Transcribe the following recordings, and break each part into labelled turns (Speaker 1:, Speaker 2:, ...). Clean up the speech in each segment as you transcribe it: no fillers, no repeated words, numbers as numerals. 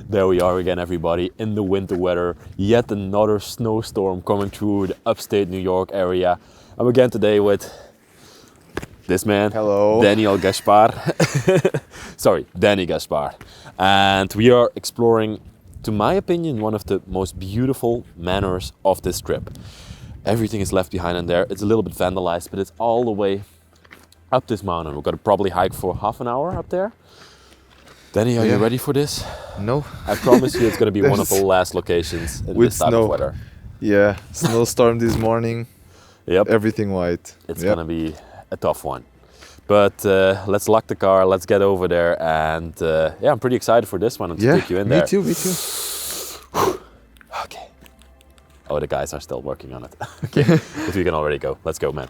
Speaker 1: There we are again, everybody, in the winter weather. Yet another snowstorm coming through the upstate New York area. I'm again today with this man.
Speaker 2: Hello.
Speaker 1: Daniel Gaspar. Sorry, Danny Gaspar. And we are exploring, to my opinion, one of the most beautiful manors of this trip. Everything is left behind in there. It's a little bit vandalized, but it's all the way up this mountain. We're gonna probably hike for half an hour up there. Danny, are you ready for this?
Speaker 2: No.
Speaker 1: I promise you it's going to be one of the last locations in
Speaker 2: With
Speaker 1: this type of weather.
Speaker 2: Yeah, snowstorm this morning.
Speaker 1: Yep.
Speaker 2: Everything white.
Speaker 1: It's going to be a tough one. But let's lock the car, let's get over there. And yeah, I'm pretty excited for this one and to take you in there.
Speaker 2: Me too.
Speaker 1: Okay. Oh, the guys are still working on it. Okay, but we can already go. Let's go, man.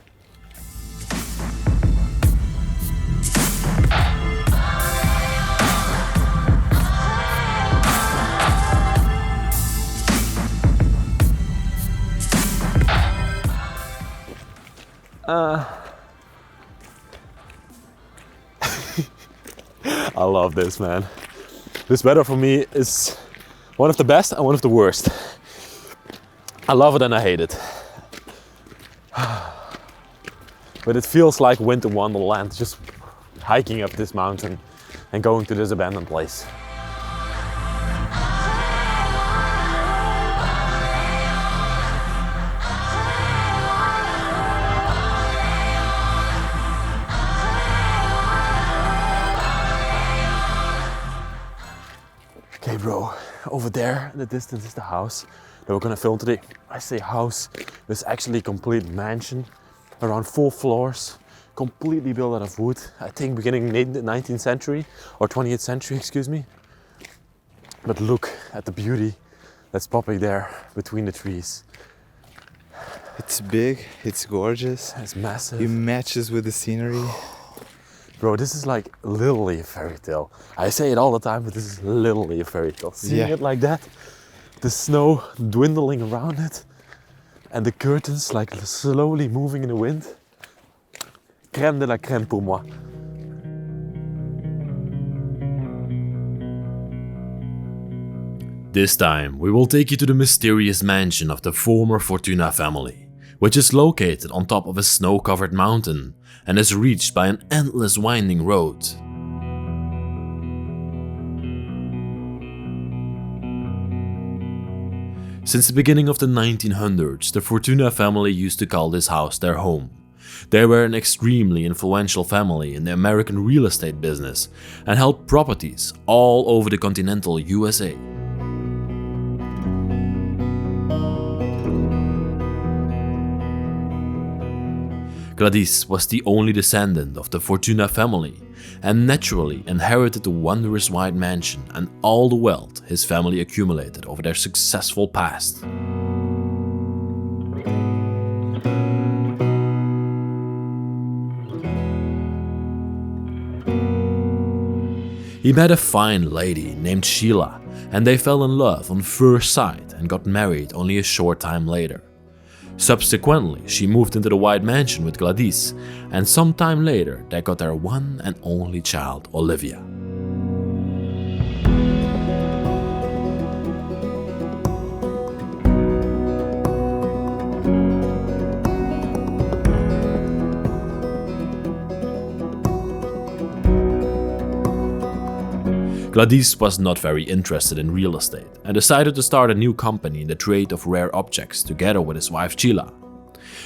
Speaker 1: I love this, man. This weather for me is one of the best and one of the worst. I love it and I hate it. But it feels like winter wonderland, just hiking up this mountain and going to this abandoned place. Okay, bro, over there in the distance is the house that we're gonna film today. I say house, it's actually a complete mansion, around 4 floors, completely built out of wood. I think beginning 19th century, or 20th century, excuse me. But look at the beauty that's popping there between the trees.
Speaker 2: It's big, it's gorgeous.
Speaker 1: It's massive.
Speaker 2: It matches with the scenery.
Speaker 1: Bro, this is like literally a fairy tale. I say it all the time, but this is literally a fairy tale. Seeing it like that, the snow dwindling around it, and the curtains like slowly moving in the wind. Crème de la crème pour moi. This time, we will take you to the mysterious mansion of the former Fortuna family, which is located on top of a snow-covered mountain and is reached by an endless winding road. Since the beginning of the 1900s, the Fortuna family used to call this house their home. They were an extremely influential family in the American real estate business and held properties all over the continental USA. Gladys was the only descendant of the Fortuna family and naturally inherited the wondrous white mansion and all the wealth his family accumulated over their successful past. He met a fine lady named Sheila and they fell in love on first sight and got married only a short time later. Subsequently, she moved into the white mansion with Gladys, and sometime later they got their one and only child, Olivia. Gladys was not very interested in real estate and decided to start a new company in the trade of rare objects together with his wife Sheila.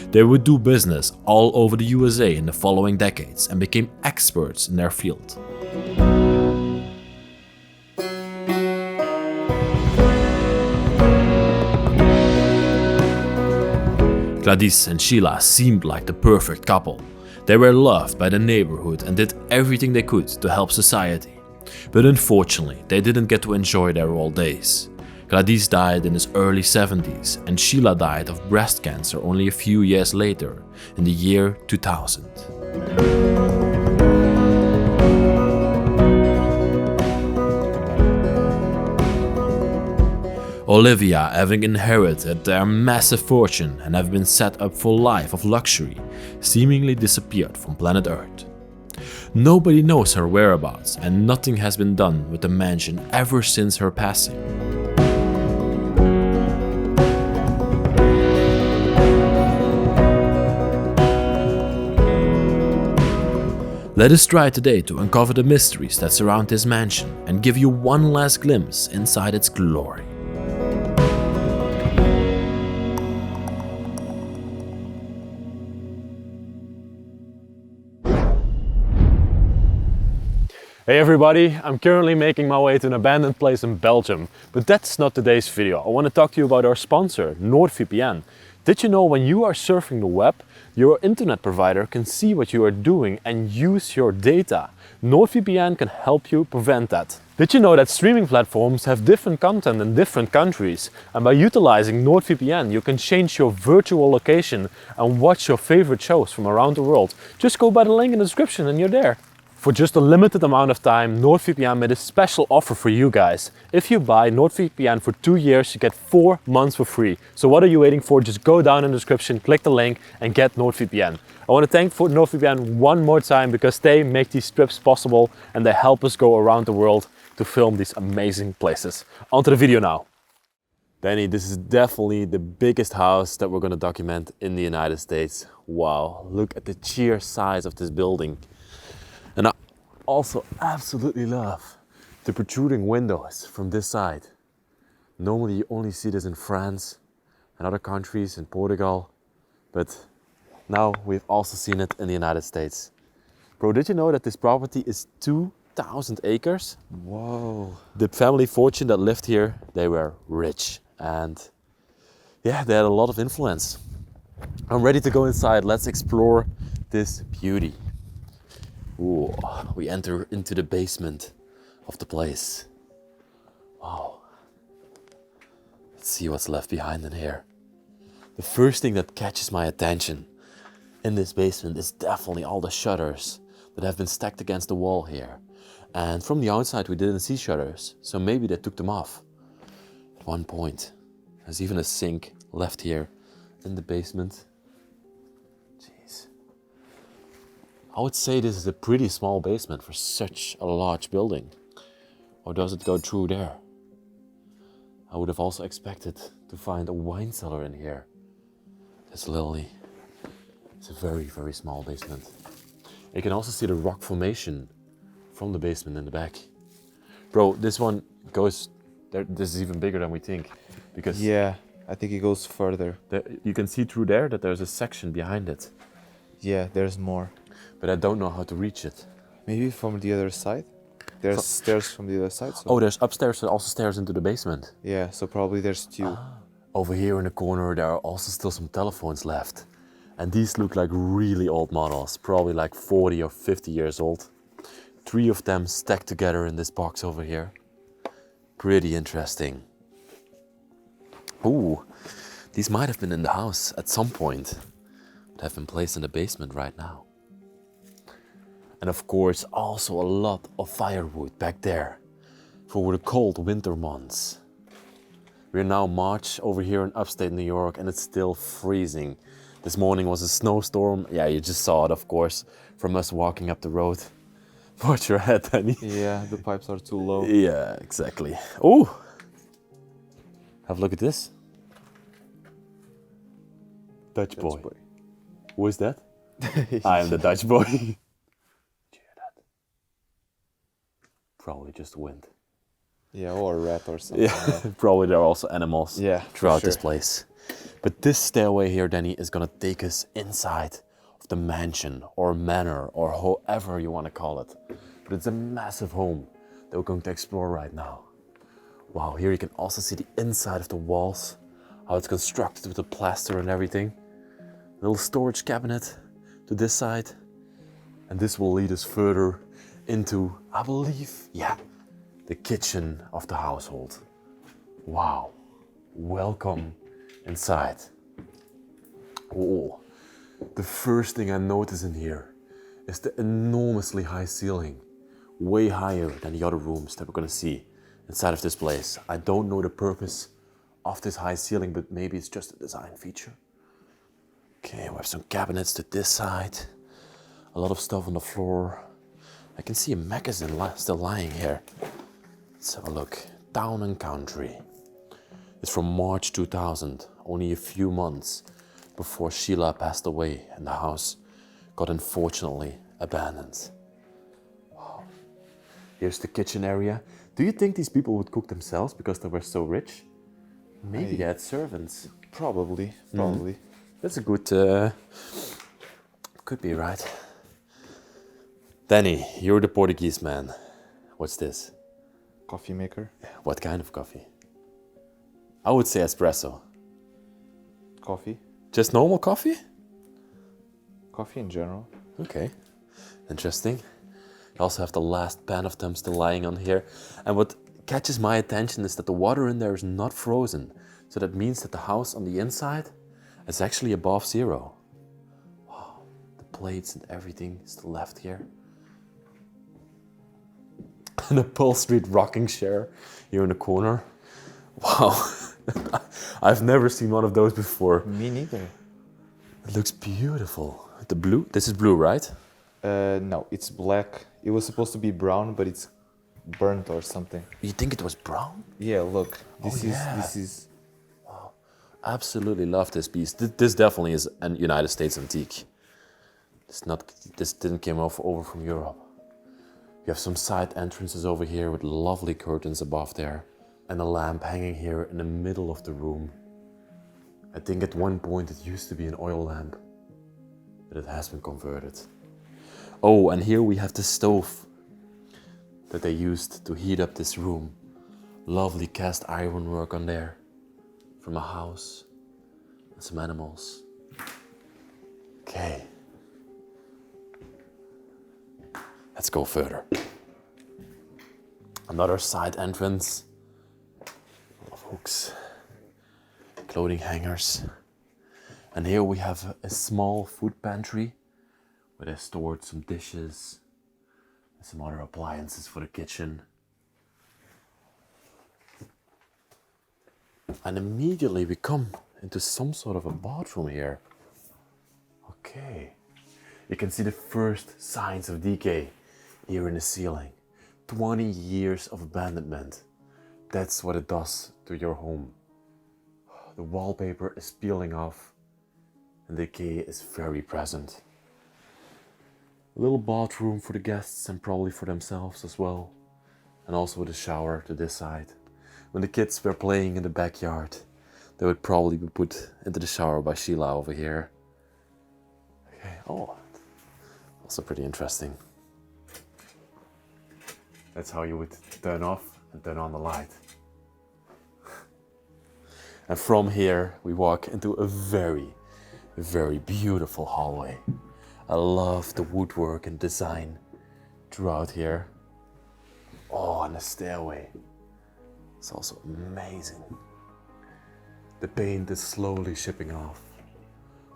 Speaker 1: They would do business all over the USA in the following decades and became experts in their field. Gladys and Sheila seemed like the perfect couple. They were loved by the neighborhood and did everything they could to help society. But unfortunately, they didn't get to enjoy their old days. Gladys died in his early 70s and Sheila died of breast cancer only a few years later, in the year 2000. Olivia, having inherited their massive fortune and have been set up for a life of luxury, seemingly disappeared from planet Earth. Nobody knows her whereabouts, and nothing has been done with the mansion ever since her passing. Let us try today to uncover the mysteries that surround this mansion and give you one last glimpse inside its glory. Hey everybody, I'm currently making my way to an abandoned place in Belgium, but that's not today's video. I want to talk to you about our sponsor, NordVPN. Did you know when you are surfing the web, your internet provider can see what you are doing and use your data? NordVPN can help you prevent that. Did you know that streaming platforms have different content in different countries? And by utilizing NordVPN, you can change your virtual location and watch your favorite shows from around the world. Just go by the link in the description and you're there. For just a limited amount of time, NordVPN made a special offer for you guys. If you buy NordVPN for 2 years, you get 4 months for free. So what are you waiting for? Just go down in the description, click the link and get NordVPN. I want to thank NordVPN one more time because they make these trips possible and they help us go around the world to film these amazing places. On to the video now. Danny, this is definitely the biggest house that we're going to document in the United States. Wow, look at the sheer size of this building. And I also absolutely love the protruding windows from this side. Normally you only see this in France and other countries, in Portugal, but now we've also seen it in the United States. Bro, did you know that this property is 2,000 acres?
Speaker 2: Whoa.
Speaker 1: The family fortune that lived here, they were rich and yeah, they had a lot of influence. I'm ready to go inside. Let's explore this beauty. Ooh, we enter into the basement of the place. Wow. Let's see what's left behind in here. The first thing that catches my attention in this basement is definitely all the shutters that have been stacked against the wall here. And from the outside we didn't see shutters, so maybe they took them off at one point. There's even a sink left here in the basement. I would say this is a pretty small basement for such a large building. Or does it go through there? I would have also expected to find a wine cellar in here. It's a very, very small basement. You can also see the rock formation from the basement in the back. Bro, this one goes, this is even bigger than we think. Because
Speaker 2: Yeah, I think it goes further.
Speaker 1: you can see through there that there's a section behind it.
Speaker 2: Yeah, there's more.
Speaker 1: But I don't know how to reach it.
Speaker 2: Maybe from the other side? There's stairs from the other side. So
Speaker 1: Oh, there's upstairs, also stairs into the basement.
Speaker 2: yeah, so probably there's two.
Speaker 1: Over here in the corner, there are also still some telephones left. And these look like really old models, probably like 40 or 50 years old. 3 of them stacked together in this box over here. Pretty interesting. Ooh, these might have been in the house at some point, but have been placed in the basement right now. And of course, also a lot of firewood back there for the cold winter months. We're now March over here in upstate New York and it's still freezing. This morning was a snowstorm. Yeah, you just saw it, of course, from us walking up the road. Watch your head, Danny.
Speaker 2: Yeah, the pipes are too low.
Speaker 1: Yeah, exactly. Oh, have a look at this. Dutch boy. Who is that? I am the Dutch boy. Did you hear that? Probably just wind.
Speaker 2: Yeah, or a rat or something.
Speaker 1: Yeah, probably there are also animals throughout this
Speaker 2: sure.
Speaker 1: place. But this stairway here, Danny, is gonna take us inside of the mansion or manor or however you want to call it. But it's a massive home that we're going to explore right now. Wow, here you can also see the inside of the walls, how it's constructed with the plaster and everything. Little storage cabinet to this side. And this will lead us further into, I believe, the kitchen of the household. Wow, welcome inside. Oh, the first thing I notice in here is the enormously high ceiling, way higher than the other rooms that we're gonna see inside of this place. I don't know the purpose of this high ceiling, but maybe it's just a design feature. Okay, we have some cabinets to this side, a lot of stuff on the floor. I can see a magazine still lying here. Let's have a look. Town and Country. It's from March 2000, only a few months before Sheila passed away and the house got unfortunately abandoned. Wow. Here's the kitchen area. Do you think these people would cook themselves because they were so rich? Maybe they had servants.
Speaker 2: Probably.
Speaker 1: That's a good... could be right. Danny, you're the Portuguese man. What's this?
Speaker 2: Coffee maker.
Speaker 1: What kind of coffee? I would say espresso.
Speaker 2: Coffee.
Speaker 1: Just normal coffee?
Speaker 2: Coffee in general.
Speaker 1: Okay, interesting. You also have the last pan of them still lying on here. And what catches my attention is that the water in there is not frozen. So that means that the house on the inside is actually above zero. Wow, the plates and everything is still left here. An upholstered rocking chair here in the corner. Wow, I've never seen one of those before.
Speaker 2: Me neither.
Speaker 1: It looks beautiful. The blue, this is blue, right?
Speaker 2: No, it's black. It was supposed to be brown, but it's burnt or something.
Speaker 1: You think it was brown?
Speaker 2: Yeah, look. This
Speaker 1: yeah.
Speaker 2: is.
Speaker 1: Absolutely love this piece. This definitely is a United States antique. This didn't come over from Europe. You have some side entrances over here with lovely curtains above there. And a lamp hanging here in the middle of the room. I think at one point it used to be an oil lamp, but it has been converted. Oh, and here we have the stove that they used to heat up this room. Lovely cast iron work on there from a house and some animals. Okay. Let's go further. Another side entrance. Hooks, clothing hangers, and here we have a small food pantry where they stored some dishes and some other appliances for the kitchen. And immediately we come into some sort of a bathroom here. Okay, you can see the first signs of decay here in the ceiling. 20 years of abandonment. That's what it does to your home. The wallpaper is peeling off and decay is very present. A little bathroom for the guests and probably for themselves as well. And also with a shower to this side. When the kids were playing in the backyard, they would probably be put into the shower by Sheila over here. Okay, oh, also pretty interesting. That's how you would turn off and turn on the light. And from here we walk into a very, very beautiful hallway. I love the woodwork and design throughout here. Oh, and the stairway. It's also amazing. The paint is slowly chipping off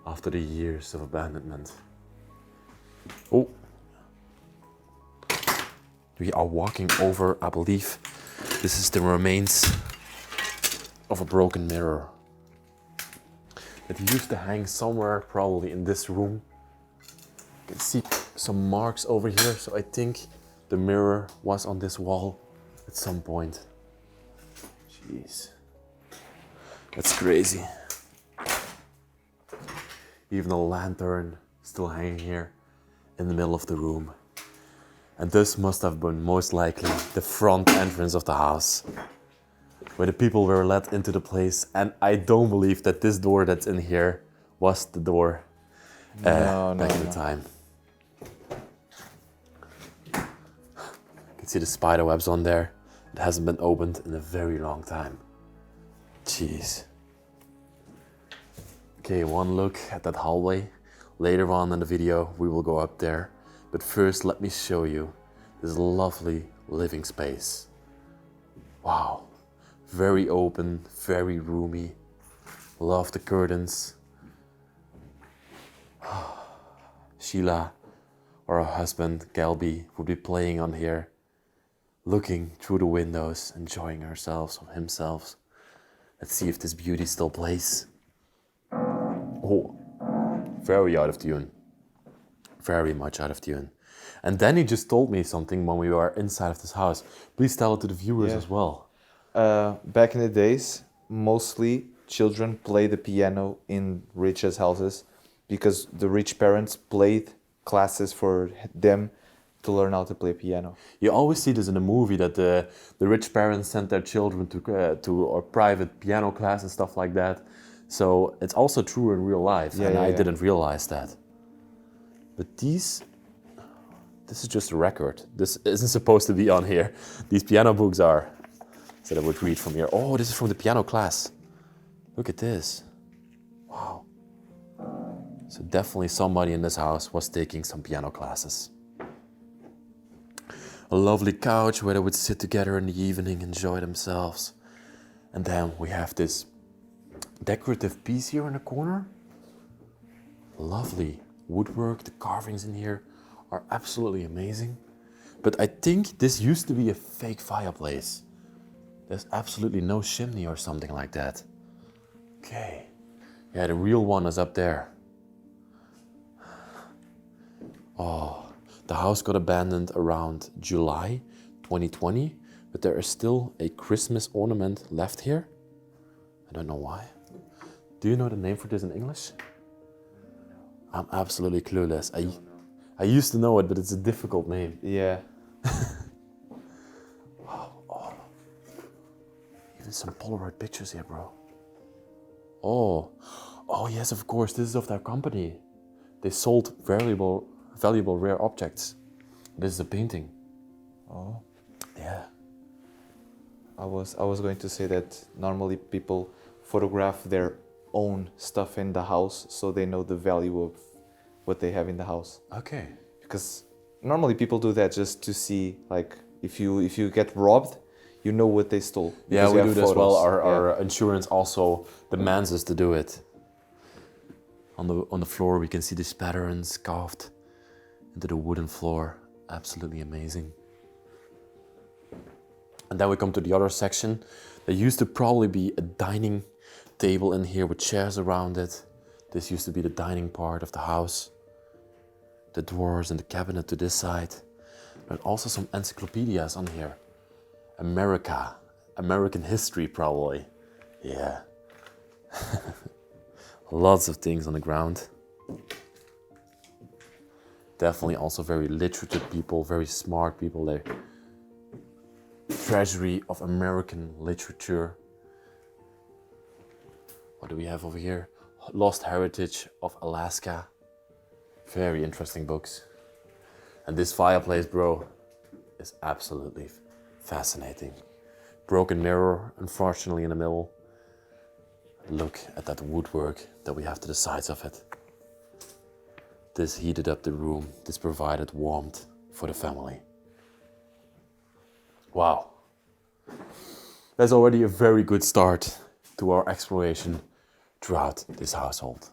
Speaker 1: after the years of abandonment. Oh. We are walking over, I believe, this is the remains of a broken mirror. It used to hang somewhere, probably in this room. You can see some marks over here, so I think the mirror was on this wall at some point. Jeez. That's crazy. Even a lantern still hanging here in the middle of the room. And this must have been most likely the front entrance of the house, where the people were let into the place. And I don't believe that this door that's in here was the door back in the time. You can see the spider webs on there. It hasn't been opened in a very long time. Jeez. Okay, one look at that hallway. Later on in the video, we will go up there. But first, let me show you this lovely living space. Wow, very open, very roomy. Love the curtains. Sheila or her husband, Galby, would be playing on here, looking through the windows, enjoying herself or himself. Let's see if this beauty still plays. Oh, very out of tune. Very much out of tune. And then he just told me something when we were inside of this house. Please tell it to the viewers
Speaker 2: Yeah.
Speaker 1: as well.
Speaker 2: Back in the days, mostly children play the piano in riches houses because the rich parents played classes for them to learn how to play piano.
Speaker 1: You always see this in a movie that the rich parents send their children to a private piano class and stuff like that. So it's also true in real life,
Speaker 2: Yeah,
Speaker 1: and
Speaker 2: yeah,
Speaker 1: I
Speaker 2: yeah.
Speaker 1: didn't realize that. But this is just a record. This isn't supposed to be on here. These piano books are. So I would read from here. Oh, this is from the piano class. Look at this. Wow. So definitely somebody in this house was taking some piano classes. A lovely couch where they would sit together in the evening, enjoy themselves. And then we have this decorative piece here in the corner. Lovely woodwork. The carvings in here are absolutely amazing. But I think this used to be a fake fireplace. There's absolutely no chimney or something like that. Okay. Yeah, the real one is up there. Oh, the house got abandoned around July 2020, but there is still a Christmas ornament left here. I don't know why. Do you know the name for this in English? I'm absolutely clueless. I used to know it, but it's a difficult name.
Speaker 2: Yeah.
Speaker 1: Even some Polaroid pictures here, bro. Oh yes, of course. This is of their company. They sold valuable rare objects. This is a painting.
Speaker 2: Oh.
Speaker 1: Yeah.
Speaker 2: I was going to say that normally people photograph their own stuff in the house so they know the value of what they have in the house.
Speaker 1: Okay.
Speaker 2: Because normally people do that just to see, like, if you get robbed, you know what they stole.
Speaker 1: Yeah,
Speaker 2: because
Speaker 1: we
Speaker 2: you
Speaker 1: do
Speaker 2: have
Speaker 1: this as well.
Speaker 2: photos.
Speaker 1: Our insurance also demands us to do it. On the floor we can see this patterns carved into the wooden floor. Absolutely amazing. And then we come to the other section. There used to probably be a dining table in here with chairs around it. This used to be the dining part of the house. The drawers and the cabinet to this side. But also some encyclopedias on here. American history probably. Yeah. Lots of things on the ground. Definitely also very literate people, very smart people there. Treasury of American literature. What do we have over here? Lost Heritage of Alaska. Very interesting books. And this fireplace, bro, is absolutely fascinating. Broken mirror, unfortunately, in the middle. Look at that woodwork that we have to the sides of it. This heated up the room. This provided warmth for the family. Wow. That's already a very good start to our exploration throughout this household.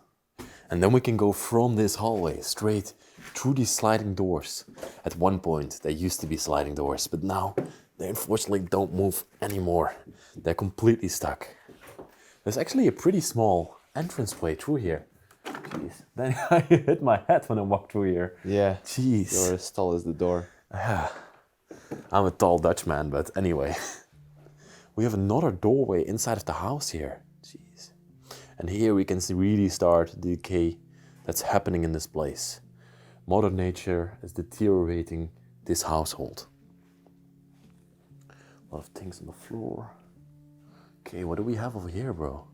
Speaker 1: And then we can go from this hallway straight through these sliding doors. At one point, they used to be sliding doors, but now they unfortunately don't move anymore. They're completely stuck. There's actually a pretty small entranceway through here. Jeez, then I hit my head when I walked through here.
Speaker 2: Yeah.
Speaker 1: Jeez.
Speaker 2: You're as tall as the door.
Speaker 1: I'm a tall Dutch man, but anyway. We have another doorway inside of the house here. Jeez. And here we can really start the decay that's happening in this place. Mother Nature is deteriorating this household. A lot of things on the floor. Okay, what do we have over here, bro?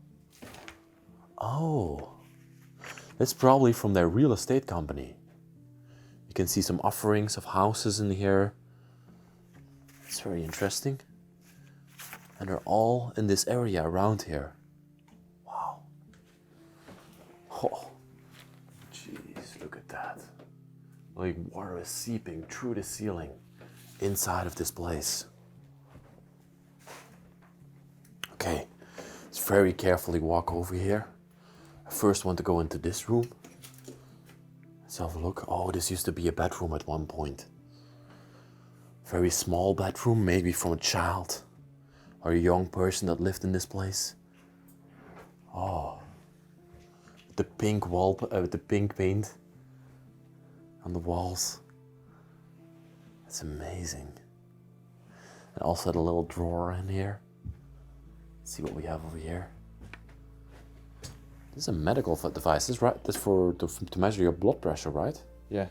Speaker 1: Oh, that's probably from their real estate company. You can see some offerings of houses in here. It's very interesting. And they're all in this area around here. Wow. Oh, jeez, look at that. Like water is seeping through the ceiling inside of this place. Okay, let's very carefully walk over here. I first want to go into this room. Let's have a look. Oh, this used to be a bedroom at one point. Very small bedroom, maybe from a child or a young person that lived in this place. Oh, the pink wall, the pink paint on the walls. It's amazing. And also had a little drawer in here. Let's see what we have over here. This is a medical device. This is right. This for to measure your blood pressure, right?
Speaker 2: Yeah.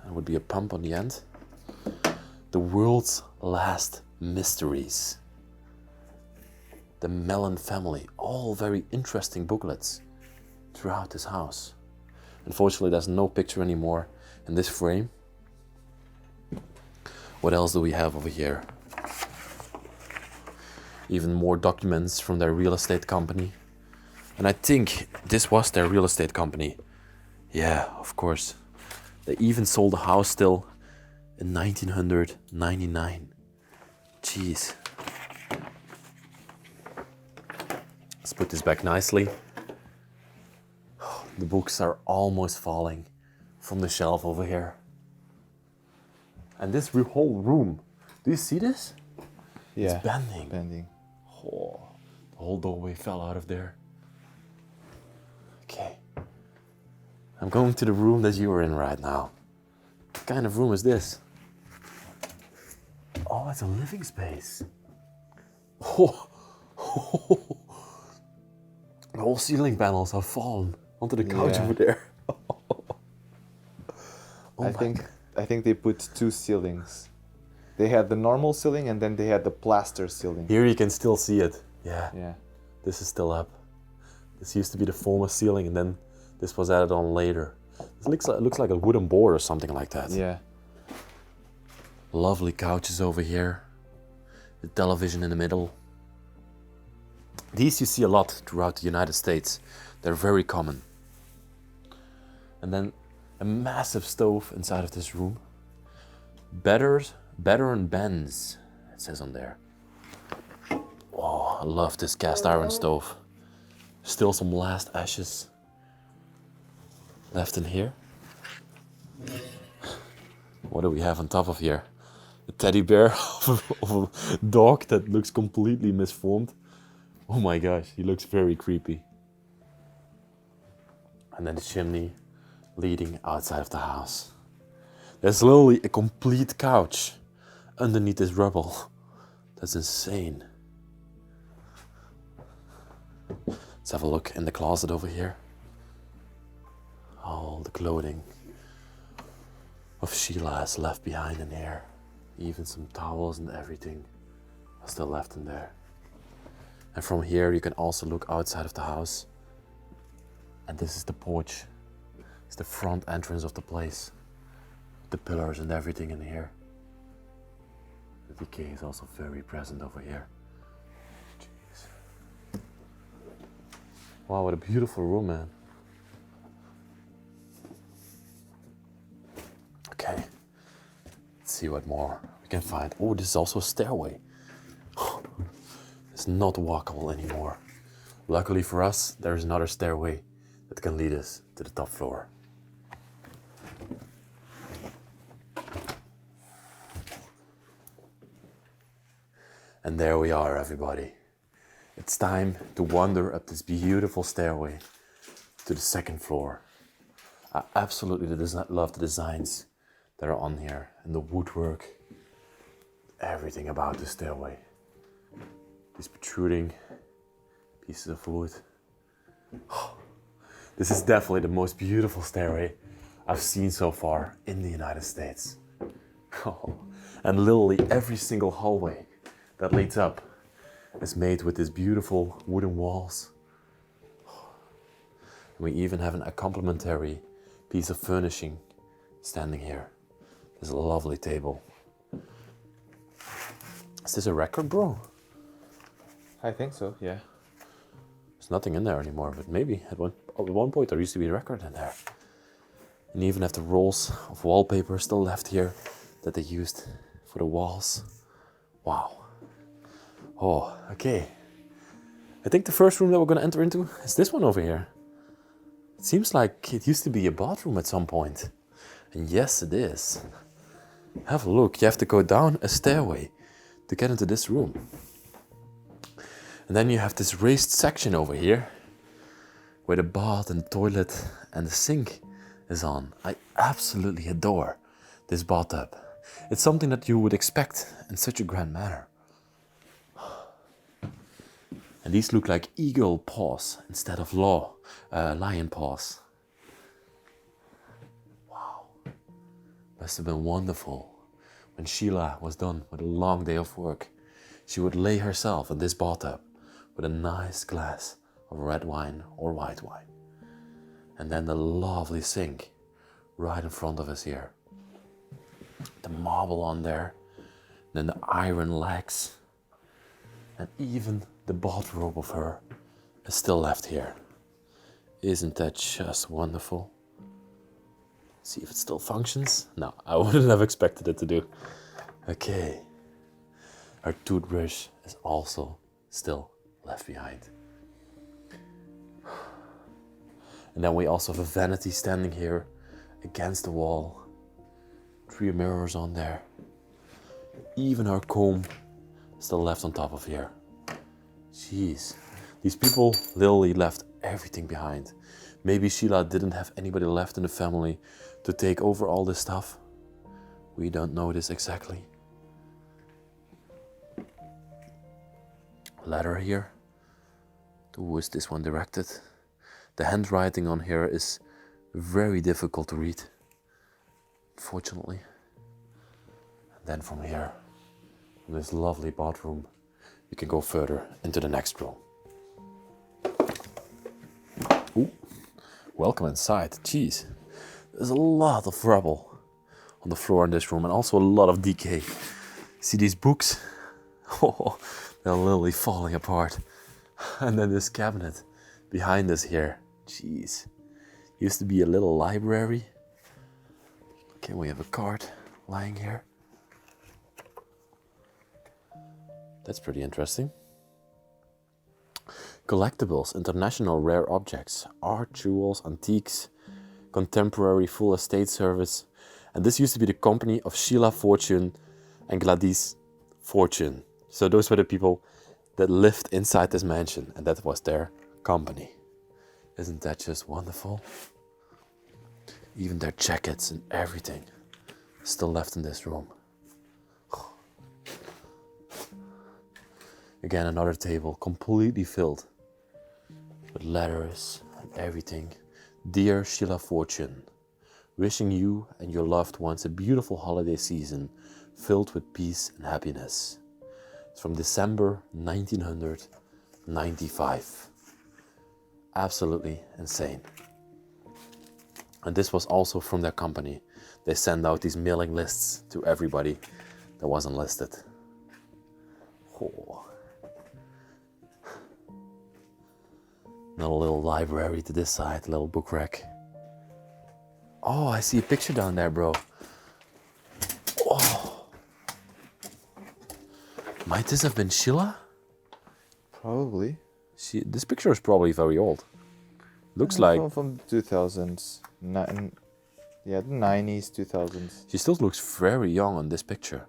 Speaker 1: There would be a pump on the end. The world's last mysteries. The Mellon family. All very interesting booklets throughout this house. Unfortunately, there's no picture anymore in this frame. What else do we have over here? Even more documents from their real estate company. And I think this was their real estate company. Yeah, of course. They even sold the house still in 1999. Jeez. Let's put this back nicely. The books are almost falling from the shelf over here. And this whole room, do you see this?
Speaker 2: Yeah.
Speaker 1: It's bending.
Speaker 2: Bending.
Speaker 1: Oh, the whole doorway fell out of there. Okay. I'm going to the room that you are in right now. What kind of room is this? Oh, it's a living space. Oh. The whole ceiling panels have fallen onto the couch over there.
Speaker 2: I think they put two ceilings. They had the normal ceiling and then they had the plaster ceiling.
Speaker 1: Here you can still see it. Yeah.
Speaker 2: Yeah.
Speaker 1: This is still up. This used to be the former ceiling and then this was added on later. It looks like a wooden board or something like that.
Speaker 2: Yeah.
Speaker 1: Lovely couches over here. The television in the middle. These you see a lot throughout the United States. They're very common. And then a massive stove inside of this room. Better and Benz, it says on there. Oh, I love this cast iron stove. Still some last ashes left in here. What do we have on top of here? A teddy bear of a dog that looks completely misformed. Oh my gosh, he looks very creepy. And then the chimney leading outside of the house. There's literally a complete couch underneath this rubble. That's insane. Let's have a look in the closet over here. All the clothing of Sheila is left behind in here. Even some towels and everything are still left in there. And from here you can also look outside of the house. And this is the porch. It's the front entrance of the place. The pillars and everything in here. The decay is also very present over here. Jeez. Wow, what a beautiful room, man. Okay. Let's see what more we can find. Oh, this is also a stairway. It's not walkable anymore. Luckily for us, there is another stairway that can lead us to the top floor. And there we are, everybody. It's time to wander up this beautiful stairway to the second floor. I absolutely love the designs that are on here and the woodwork, everything about the stairway. These protruding pieces of wood. This is definitely the most beautiful stairway I've seen so far in the United States. And literally every single hallway that leads up is made with these beautiful wooden walls. We even have a complimentary piece of furnishing standing here. There's a lovely table. Is this a record, bro?
Speaker 2: I think so, yeah.
Speaker 1: There's nothing in there anymore, but maybe at one point there used to be a record in there. And you even have the rolls of wallpaper still left here that they used for the walls. Wow. Oh, okay. I think the first room that we're going to enter into is this one over here. It seems like it used to be a bathroom at some point. And yes, it is. Have a look. You have to go down a stairway to get into this room. And then you have this raised section over here where the bath and the toilet and the sink is on. I absolutely adore this bathtub. It's something that you would expect in such a grand manner. And these look like eagle paws instead of lion paws. Wow. Must have been wonderful. When Sheila was done with a long day of work, she would lay herself in this bathtub with a nice glass of red wine or white wine. And then the lovely sink right in front of us here. The marble on there, then the iron legs, and even the bathrobe of her is still left here. Isn't that just wonderful? See if it still functions. No, I wouldn't have expected it to do. Okay. Her toothbrush is also still left behind. And then we also have a vanity standing here against the wall. 3 mirrors on there. Even her comb still left on top of here. Jeez. These people literally left everything behind. Maybe Sheila didn't have anybody left in the family to take over all this stuff. We don't know this exactly. Letter here. To who is this one directed? The handwriting on here is very difficult to read, unfortunately. And then from here, from this lovely bathroom, we can go further into the next room. Ooh, welcome inside. Jeez, there's a lot of rubble on the floor in this room and also a lot of decay. See these books? Oh, they're literally falling apart. And then this cabinet behind us here. Jeez, used to be a little library. Okay, we have a card lying here. That's pretty interesting. Collectibles, international rare objects, art, jewels, antiques, contemporary full estate service. And this used to be the company of Sheila Fortune and Gladys Fortune. So those were the people that lived inside this mansion, and that was their company. Isn't that just wonderful? Even their jackets and everything still left in this room. Again, another table completely filled with letters and everything. Dear Sheila Fortune, wishing you and your loved ones a beautiful holiday season filled with peace and happiness. It's from December 1995. Absolutely insane. And this was also from their company. They send out these mailing lists to everybody that wasn't listed. Oh. Another little library to this side, little book rack. Oh, I see a picture down there, bro. Oh. Might this have been Sheila?
Speaker 2: Probably.
Speaker 1: This picture is probably very old. Looks like...
Speaker 2: From 2000s. Yeah, the 90s, 2000s.
Speaker 1: She still looks very young on this picture.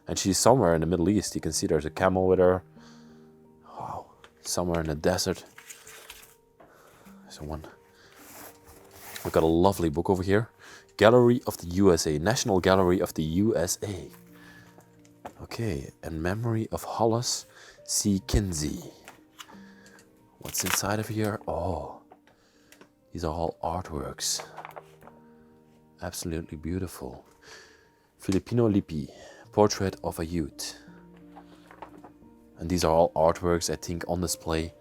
Speaker 1: And she's somewhere in the Middle East. You can see there's a camel with her. Wow. Somewhere in the desert. There's one. We've got a lovely book over here. Gallery of the USA. National Gallery of the USA. Okay. In memory of Hollis C. Kinsey. What's inside of here? Oh. These are all artworks. Absolutely beautiful. Filipino Lippi. Portrait of a Youth. And these are all artworks, I think, on display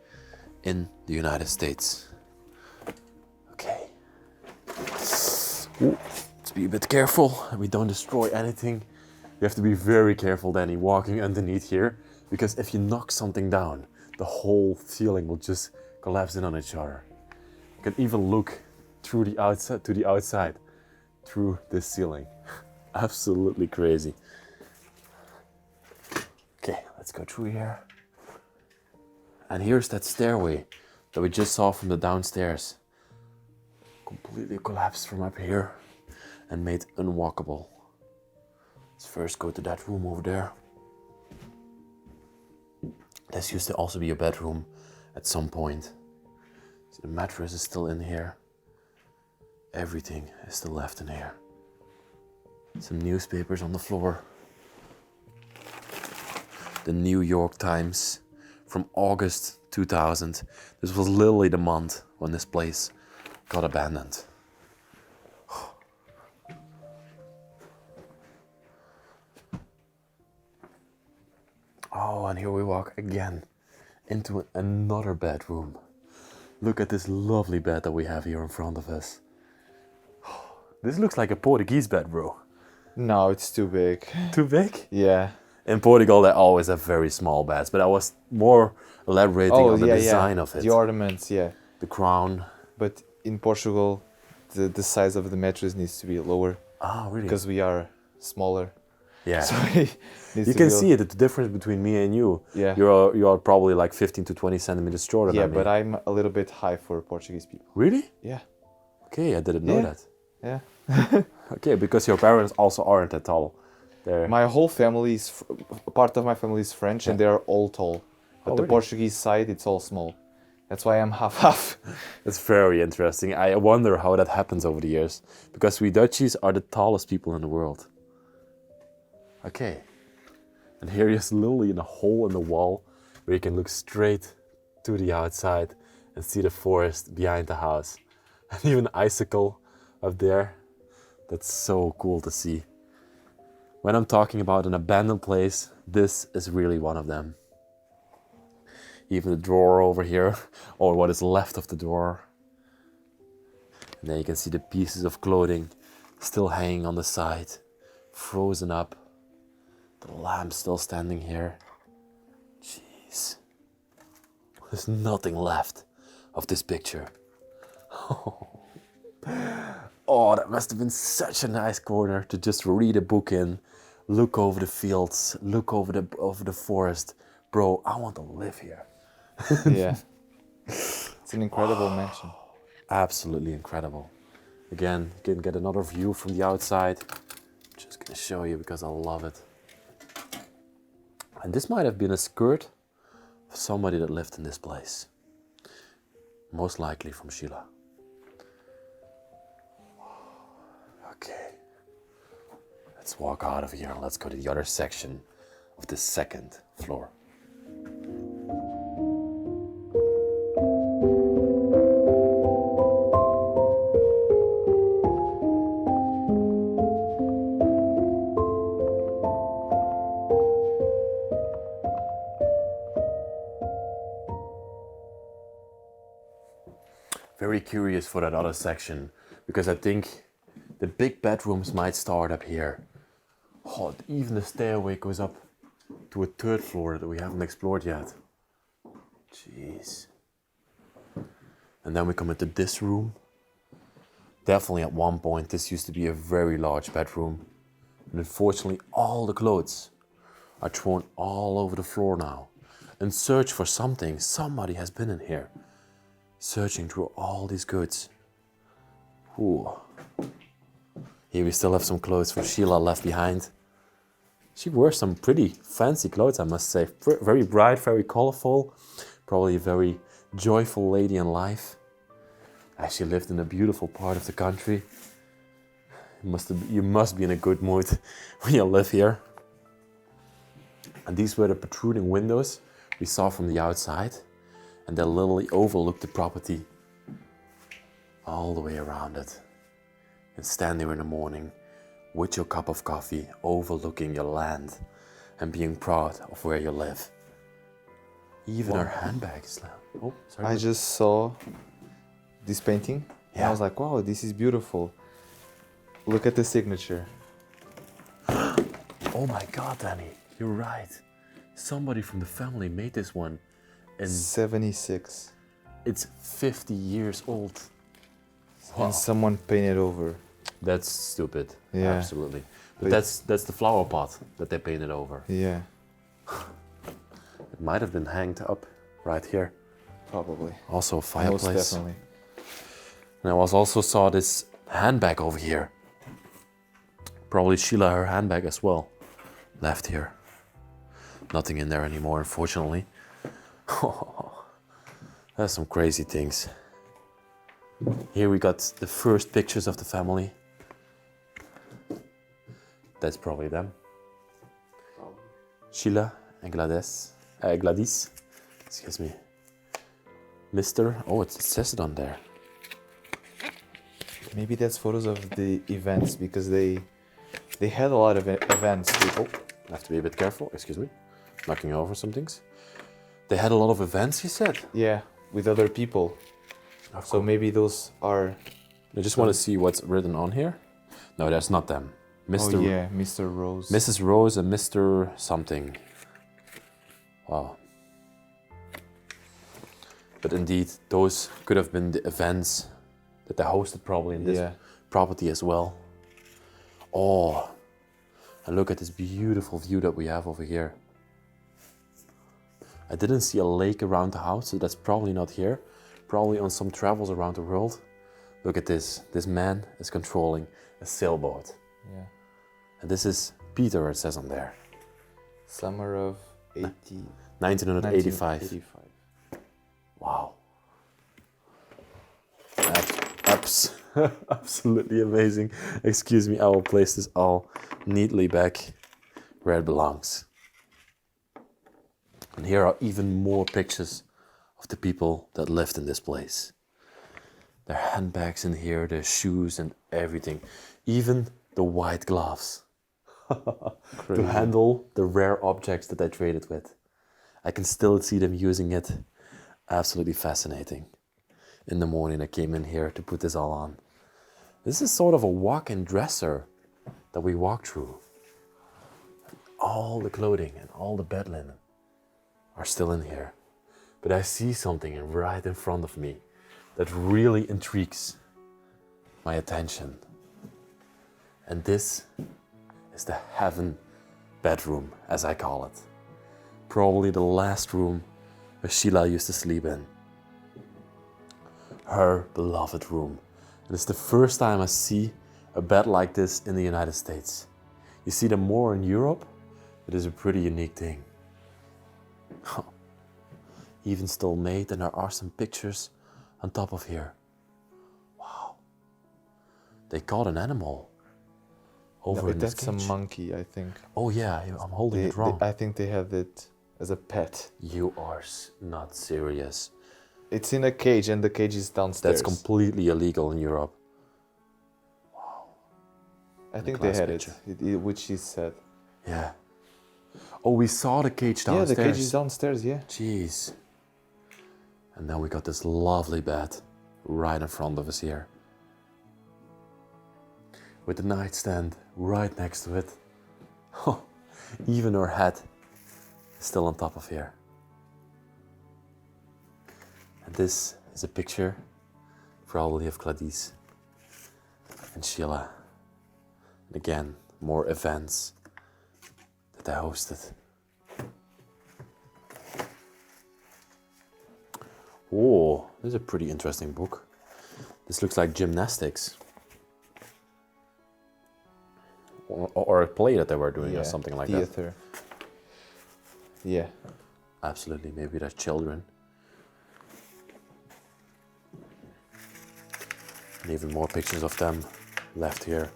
Speaker 1: in the United States. Okay. Ooh, let's be a bit careful that we don't destroy anything. You have to be very careful, Danny, walking underneath here, because if you knock something down, the whole ceiling will just collapse in on each other. You can even look through the outside to the outside through this ceiling. Absolutely crazy. Okay, let's go through here. And here's that stairway that we just saw from the downstairs. Completely collapsed from up here and made unwalkable. Let's first go to that room over there. This used to also be a bedroom at some point. So the mattress is still in here. Everything is still left in here. Some newspapers on the floor. The New York Times from August 2000. This was literally the month when this place got abandoned. Oh, and here we walk again into another bedroom. Look at this lovely bed that we have here in front of us. This looks like a Portuguese bed, bro.
Speaker 2: No, it's too big.
Speaker 1: Too big?
Speaker 2: Yeah.
Speaker 1: In Portugal, they always have very small beds, but I was more elaborating on the design of it.
Speaker 2: The ornaments, yeah.
Speaker 1: The crown.
Speaker 2: But in Portugal, the size of the mattress needs to be lower.
Speaker 1: Ah, really?
Speaker 2: Because we are smaller.
Speaker 1: Yeah.
Speaker 2: So it needs
Speaker 1: You
Speaker 2: to
Speaker 1: can
Speaker 2: be
Speaker 1: see it, the difference between me and you.
Speaker 2: Yeah.
Speaker 1: You are probably like 15 to 20 centimeters shorter
Speaker 2: Yeah,
Speaker 1: than me.
Speaker 2: but I'm a little bit high for Portuguese people.
Speaker 1: Really?
Speaker 2: Yeah.
Speaker 1: Okay, I didn't know that.
Speaker 2: Yeah.
Speaker 1: Okay, because your parents also aren't that tall. They're...
Speaker 2: My whole family is, part of my family is French, and they're all tall. But
Speaker 1: Oh,
Speaker 2: the
Speaker 1: really?
Speaker 2: Portuguese side, it's all small. That's why I'm half-half.
Speaker 1: It's very interesting. I wonder how that happens over the years. Because we Dutchies are the tallest people in the world. Okay. And here is literally in a hole in the wall where you can look straight to the outside and see the forest behind the house. And even an icicle up there. That's so cool to see. When I'm talking about an abandoned place, this is really one of them. Even the drawer over here, or what is left of the drawer. And then you can see the pieces of clothing still hanging on the side, frozen up. The lamp still standing here. Jeez. There's nothing left of this picture. Oh, that must have been such a nice corner to just read a book in, look over the fields, look over the forest. Bro, I want to live here.
Speaker 2: Yeah. It's an incredible mansion.
Speaker 1: Absolutely incredible. Again, you can get another view from the outside. Just gonna show you because I love it. And this might have been a skirt of somebody that lived in this place. Most likely from Sheila. Okay. Let's walk out of here and let's go to the other section of the second floor. Very curious for that other section because I think the big bedrooms might start up here. Oh, even the stairway goes up to a third floor that we haven't explored yet. Jeez. And then we come into this room. Definitely at one point this used to be a very large bedroom. And unfortunately all the clothes are thrown all over the floor now. In search for something, somebody has been in here. Searching through all these goods. Ooh. Here we still have some clothes for Sheila left behind. She wears some pretty fancy clothes, I must say. Very bright, very colorful. Probably a very joyful lady in life. She lived in a beautiful part of the country. You must be in a good mood when you live here. And these were the protruding windows we saw from the outside. And they literally overlook the property all the way around it. And stand there in the morning with your cup of coffee, overlooking your land and being proud of where you live. Even our handbags. Oh, sorry.
Speaker 2: I just saw this painting and I was like, wow, this is beautiful. Look at the signature.
Speaker 1: Oh my God, Danny, you're right. Somebody from the family made this one. And
Speaker 2: 76.
Speaker 1: it's 50 years old. Wow.
Speaker 2: And someone painted over.
Speaker 1: That's stupid.
Speaker 2: Yeah.
Speaker 1: Absolutely. But that's the flower pot that they painted over.
Speaker 2: Yeah.
Speaker 1: It might have been hanged up right here.
Speaker 2: Probably.
Speaker 1: Also a fireplace.
Speaker 2: Most definitely.
Speaker 1: And I also saw this handbag over here. Probably Sheila, her handbag as well. Left here. Nothing in there anymore, unfortunately. That's some crazy things. Here we got the first pictures of the family. That's probably them. Sheila and Gladys. Excuse me. Mr. Oh, it says it on there.
Speaker 2: Maybe that's photos of the events because they had a lot of events.
Speaker 1: Oh, I have to be a bit careful. Excuse me. Knocking over some things. They had a lot of events, you said?
Speaker 2: Yeah, with other people. So maybe those are...
Speaker 1: I just want to see what's written on here. No, that's not them. Mr.
Speaker 2: Oh yeah, Mr. Rose.
Speaker 1: Mrs. Rose and Mr. something. Wow. But indeed, those could have been the events that they hosted probably in this property as well. Oh, and look at this beautiful view that we have over here. I didn't see a lake around the house, so that's probably not here. Probably on some travels around the world. Look at this. This man is controlling a sailboat.
Speaker 2: Yeah.
Speaker 1: And this is Peter, it says on there.
Speaker 2: Summer of
Speaker 1: 1985. Wow. Absolutely amazing. Excuse me, I will place this all neatly back where it belongs. And here are even more pictures of the people that lived in this place. Their handbags in here, their shoes and everything. Even the white gloves. To handle the rare objects that they traded with. I can still see them using it. Absolutely fascinating. In the morning I came in here to put this all on. This is sort of a walk-in dresser that we walk through. All the clothing and all the bed linen are still in here. But I see something right in front of me that really intrigues my attention. And this is the heaven bedroom, as I call it. Probably the last room where Sheila used to sleep in. Her beloved room. And it's the first time I see a bed like this in the United States. You see them more in Europe. It is a pretty unique thing. Even still made, and there are some pictures on top of here. Wow. They caught an animal over in this
Speaker 2: That's
Speaker 1: cage.
Speaker 2: a monkey, I think.
Speaker 1: Oh yeah, I'm holding it wrong.
Speaker 2: I think they have it as a pet.
Speaker 1: You are not serious.
Speaker 2: It's in a cage and the cage is downstairs.
Speaker 1: That's completely illegal in Europe. Wow.
Speaker 2: I think they had it, which is sad.
Speaker 1: Yeah. Oh, we saw the cage downstairs.
Speaker 2: Yeah, the cage is downstairs, yeah.
Speaker 1: Jeez. And then we got this lovely bed right in front of us here. With the nightstand right next to it. Even her head is still on top of here. And this is a picture probably of Gladys and Sheila. And again, more events that I hosted. Oh, this is a pretty interesting book. This looks like gymnastics. Or a play that they were doing or something like that.
Speaker 2: Theater. Yeah.
Speaker 1: Absolutely, maybe there's children. And even more pictures of them left here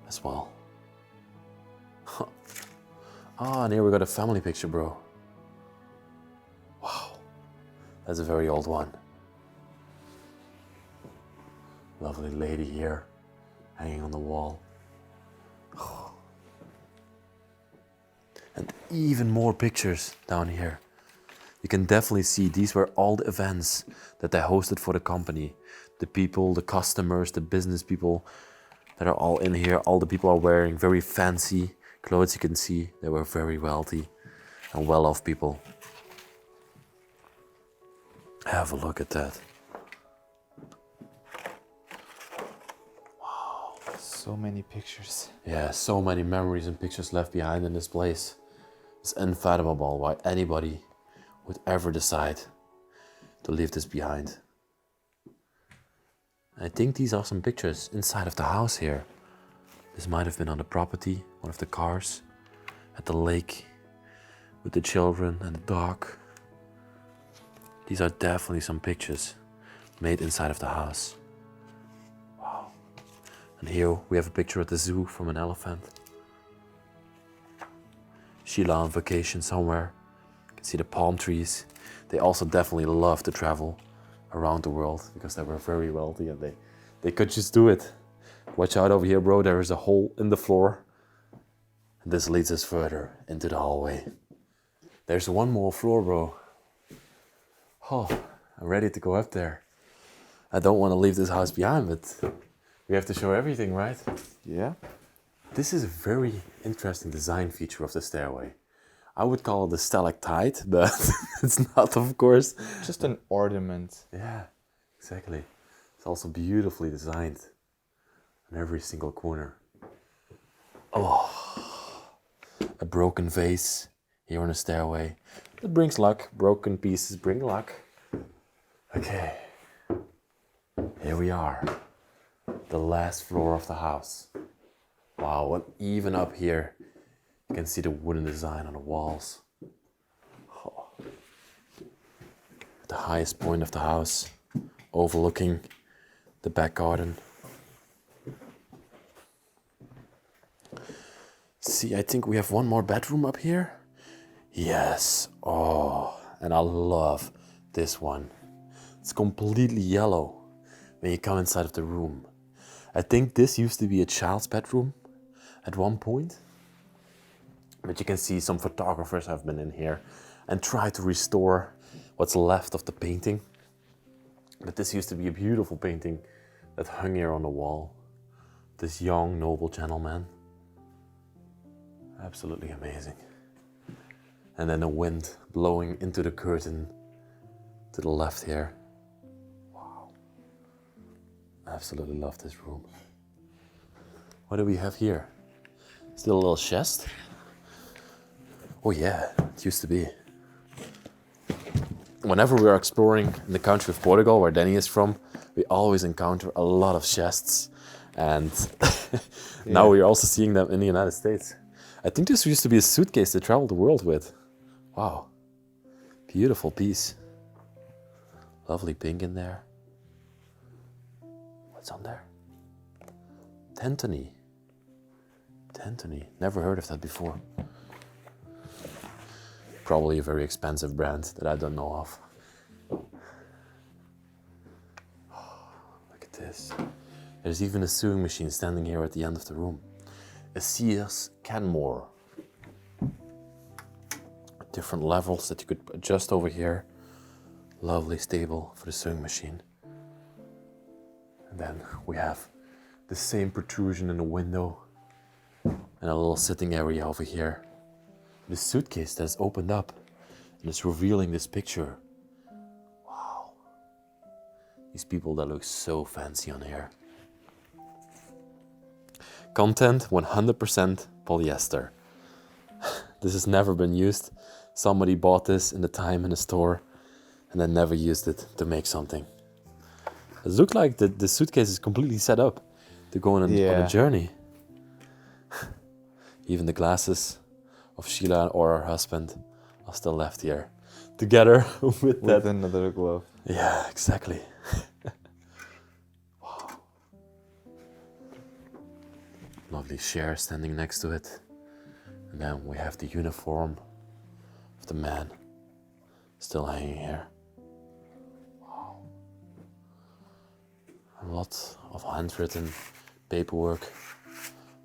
Speaker 1: as well. Ah, and here we got a family picture, bro. Wow, that's a very old one. Lovely lady here, hanging on the wall. And even more pictures down here. You can definitely see these were all the events that they hosted for the company. The people, the customers, the business people that are all in here. All the people are wearing very fancy clothes. You can see they were very wealthy and well-off people. Have a look at that. Wow.
Speaker 2: So many pictures.
Speaker 1: Yeah, so many memories and pictures left behind in this place. It's unfathomable why anybody would ever decide to leave this behind. I think these are some pictures inside of the house here. This might have been on the property, one of the cars, at the lake, with the children and the dog. These are definitely some pictures made inside of the house. Wow. And here we have a picture at the zoo from an elephant. Sheila on vacation somewhere. You can see the palm trees. They also definitely love to travel around the world because they were very wealthy and they could just do it. Watch out over here, bro. There is a hole in the floor. And this leads us further into the hallway. There's one more floor, bro. Oh, I'm ready to go up there. I don't want to leave this house behind, but we have to show everything, right?
Speaker 2: Yeah.
Speaker 1: This is a very interesting design feature of the stairway. I would call it a stalactite, but it's not, of course.
Speaker 2: Just an ornament.
Speaker 1: Yeah, exactly. It's also beautifully designed in every single corner. Oh, a broken vase here on the stairway. It brings luck. Broken pieces bring luck. Okay, here we are. The last floor of the house. Wow, and even up here, you can see the wooden design on the walls. Oh. The highest point of the house, overlooking the back garden. See, I think we have one more bedroom up here. Yes, oh, and I love this one. It's completely yellow when you come inside of the room. I think this used to be a child's bedroom at one point. But you can see some photographers have been in here and tried to restore what's left of the painting. But this used to be a beautiful painting that hung here on the wall. This young, noble gentleman. Absolutely amazing. And then the wind blowing into the curtain to the left here. Wow. Absolutely love this room. What do we have here? Still a little chest. Oh yeah, it used to be. Whenever we are exploring in the country of Portugal, where Danny is from, we always encounter a lot of chests. And now we are also seeing them in the United States. I think this used to be a suitcase they traveled the world with. Wow. Beautiful piece. Lovely pink in there. What's on there? Tentony. Tentony. Never heard of that before. Probably a very expensive brand that I don't know of. Oh, look at this. There's even a sewing machine standing here at the end of the room. A Sears Canmore. Different levels that you could adjust over here. Lovely stable for the sewing machine. And then we have the same protrusion in the window and a little sitting area over here. The suitcase that's opened up and it's revealing this picture. Wow. These people that look so fancy on here. Content 100% polyester. This has never been used. Somebody bought this in the time in the store and then never used it to make something. It looks like the suitcase is completely set up to go on a journey. Even the glasses of Sheila or her husband are still left here. Together with that.
Speaker 2: Another glove.
Speaker 1: Yeah, exactly. Wow. Lovely chair standing next to it. And then we have the uniform of the man still hanging here. Wow. A lot of handwritten paperwork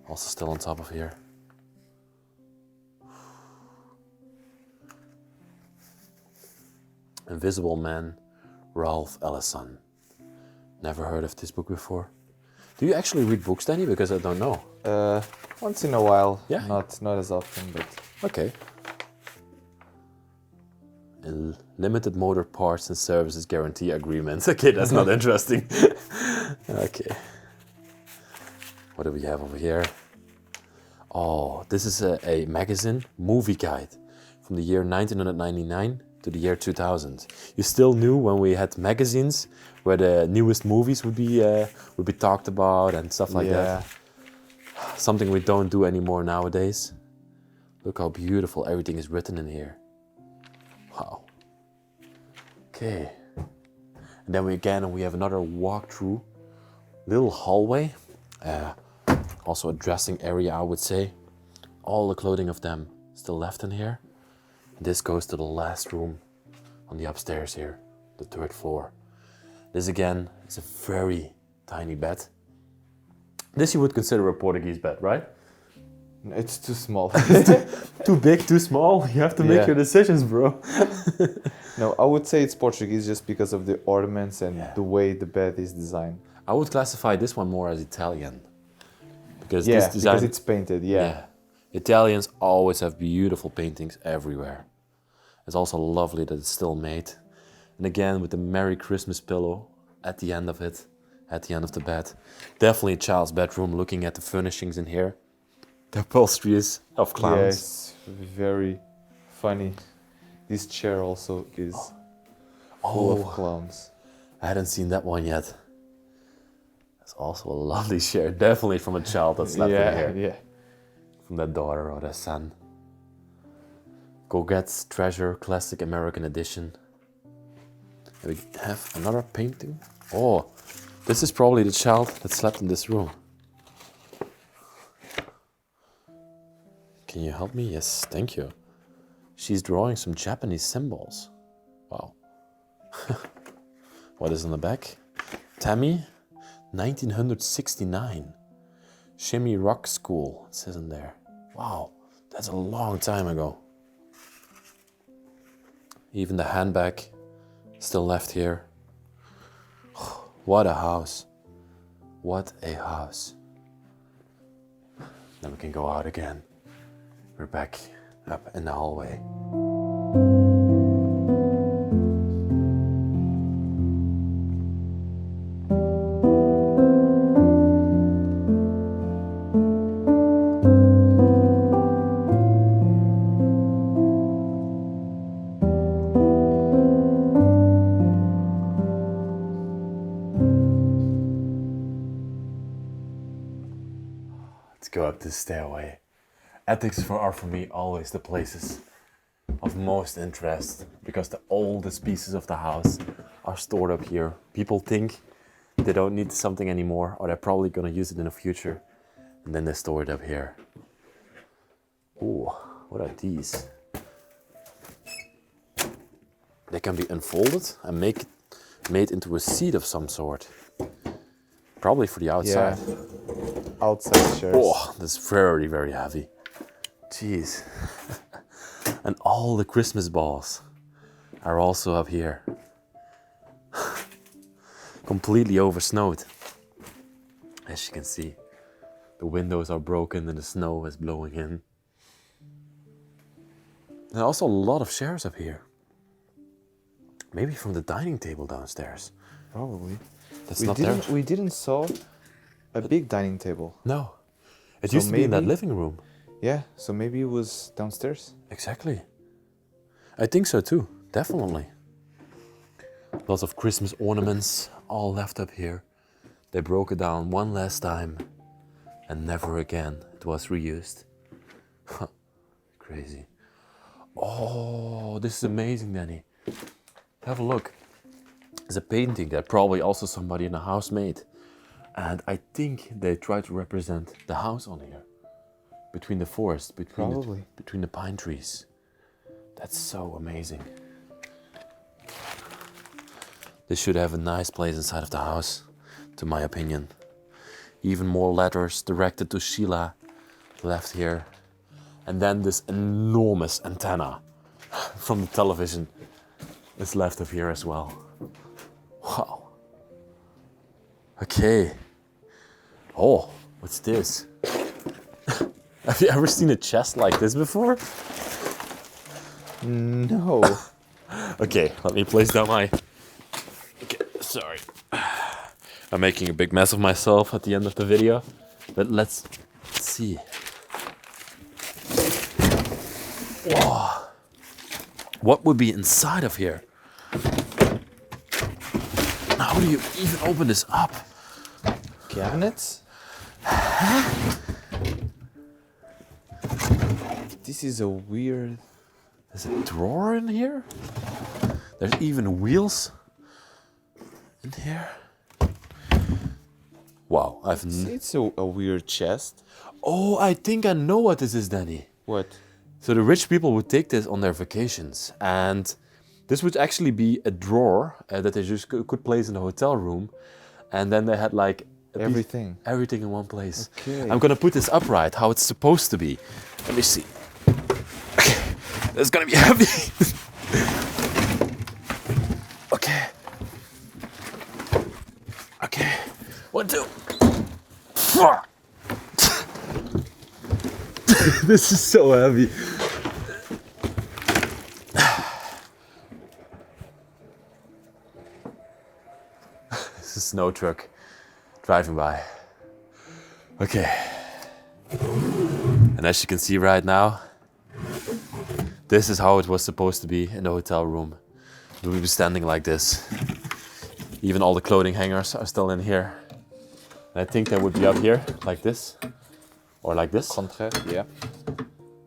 Speaker 1: also still on top of here. Invisible Man, Ralph Ellison. Never heard of this book before. Do you actually read books, Danny? Because I don't know.
Speaker 2: Once in a while.
Speaker 1: Yeah.
Speaker 2: Not as often, but
Speaker 1: Okay. A limited motor parts and services guarantee agreement. Okay, that's not interesting. Okay. What do we have over here? Oh, this is a magazine movie guide from the year 1999 to the year 2000. You still knew when we had magazines where the newest movies would be talked about and stuff like that. Something we don't do anymore nowadays. Look how beautiful everything is written in here. Wow. Okay. And then we have another walkthrough, little hallway. Also a dressing area, I would say. All the clothing of them still left in here. This goes to the last room on the upstairs here, the 3rd floor. This again is a very tiny bed. This you would consider a Portuguese bed, right?
Speaker 2: It's too small.
Speaker 1: Too big, too small? You have to make your decisions, bro.
Speaker 2: No, I would say it's Portuguese just because of the ornaments and the way the bed is designed.
Speaker 1: I would classify this one more as Italian. Because this design,
Speaker 2: because it's painted,
Speaker 1: Italians always have beautiful paintings everywhere. It's also lovely that it's still made. And again, with the Merry Christmas pillow at the end of it, at the end of the bed. Definitely a child's bedroom, looking at the furnishings in here. The upholstery is of clowns.
Speaker 2: Yes, very funny. This chair also is full of clowns.
Speaker 1: I hadn't seen that one yet. It's also a lovely chair, definitely from a child that slept in here.
Speaker 2: Yeah.
Speaker 1: From their daughter or their son. Gauguin's Treasure, Classic American Edition. And we have another painting. Oh, this is probably the child that slept in this room. Can you help me? Yes, thank you. She's drawing some Japanese symbols. Wow. What is on the back? Tammy, 1969. Shimmy Rock School, it says in there. Wow, that's a long time ago. Even the handbag still left here. What a house. What a house. Then we can go out again. We're back up in the hallway. Let's go up this stairway. Attics are for me always the places of most interest because the oldest pieces of the house are stored up here. People think they don't need something anymore or they're probably going to use it in the future and then they store it up here. Ooh, what are these? They can be unfolded and made into a seat of some sort. Probably for the outside.
Speaker 2: Yeah. Outside chairs.
Speaker 1: Oh, that's very, very heavy. Jeez. And all the Christmas balls are also up here. Completely oversnowed. As you can see, the windows are broken and the snow is blowing in. There are also a lot of chairs up here. Maybe from the dining table downstairs.
Speaker 2: Probably.
Speaker 1: That's not there.
Speaker 2: We didn't saw a big dining table.
Speaker 1: No. It used to be in that living room.
Speaker 2: Yeah, so maybe it was downstairs.
Speaker 1: Exactly. I think so too, definitely. Lots of Christmas ornaments, all left up here. They broke it down one last time and never again it was reused. Crazy. Oh, this is amazing, Danny. Have a look. It's a painting that probably also somebody in the house made. And I think they try to represent the house on here. Between the forest, between the pine trees. That's so amazing. This should have a nice place inside of the house, to my opinion. Even more letters directed to Sheila left here. And then this enormous antenna from the television is left up here as well. Wow. Okay. Oh, what's this? Have you ever seen a chest like this before?
Speaker 2: No.
Speaker 1: Okay, let me place down my... Okay, sorry. I'm making a big mess of myself at the end of the video. But let's see. Whoa. What would be inside of here? How do you even open this up?
Speaker 2: Cabinets? This is a weird...
Speaker 1: There's a drawer in here? There's even wheels in here? Wow,
Speaker 2: It's a weird chest.
Speaker 1: Oh, I think I know what this is, Danny.
Speaker 2: What?
Speaker 1: So the rich people would take this on their vacations, and this would actually be a drawer that they just could place in the hotel room, and then they had like everything in one place.
Speaker 2: Okay.
Speaker 1: I'm gonna put this upright, how it's supposed to be. Let me see. Okay, it's gonna be heavy. Okay. Okay. 1, 2. This is so heavy. This is a snow truck driving by. Okay. And as you can see right now, this is how it was supposed to be in the hotel room. We would be standing like this. Even all the clothing hangers are still in here. And I think they would be up here, like this. Or like this.
Speaker 2: Contraire, yeah.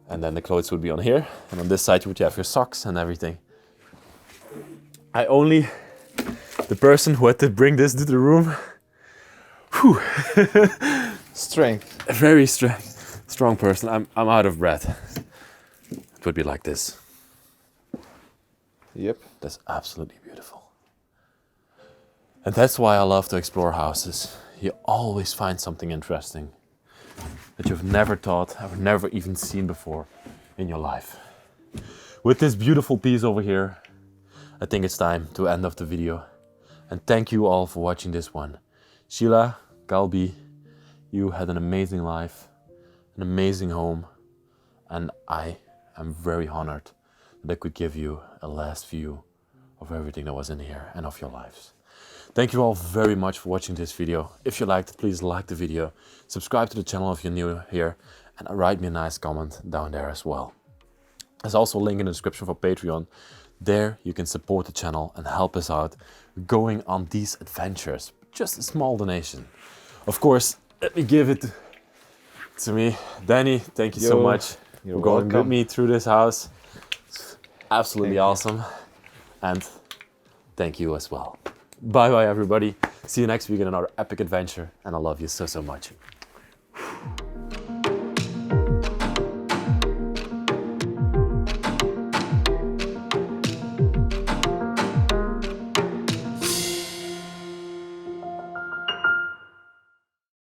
Speaker 1: And then the clothes would be on here. And on this side you would have your socks and everything. The person who had to bring this to the room, whew,
Speaker 2: Strength.
Speaker 1: a very strong person. I'm out of breath. It would be like this.
Speaker 2: Yep.
Speaker 1: That's absolutely beautiful. And that's why I love to explore houses. You always find something interesting that you've never thought or never even seen before in your life. With this beautiful piece over here, I think it's time to end off the video. And thank you all for watching this one. Sheila, Galbi, you had an amazing life, an amazing home, and I am very honored that I could give you a last view of everything that was in here and of your lives. Thank you all very much for watching this video. If you liked it, please like the video, subscribe to the channel if you're new here, and write me a nice comment down there as well. There's also a link in the description for Patreon. There you can support the channel and help us out going on these adventures. Just a small donation. Of course, let me give it to me. Danny, thank you so much for going with me through this house. It's absolutely awesome. And thank you as well. Bye bye everybody. See you next week in another epic adventure, and I love you so much.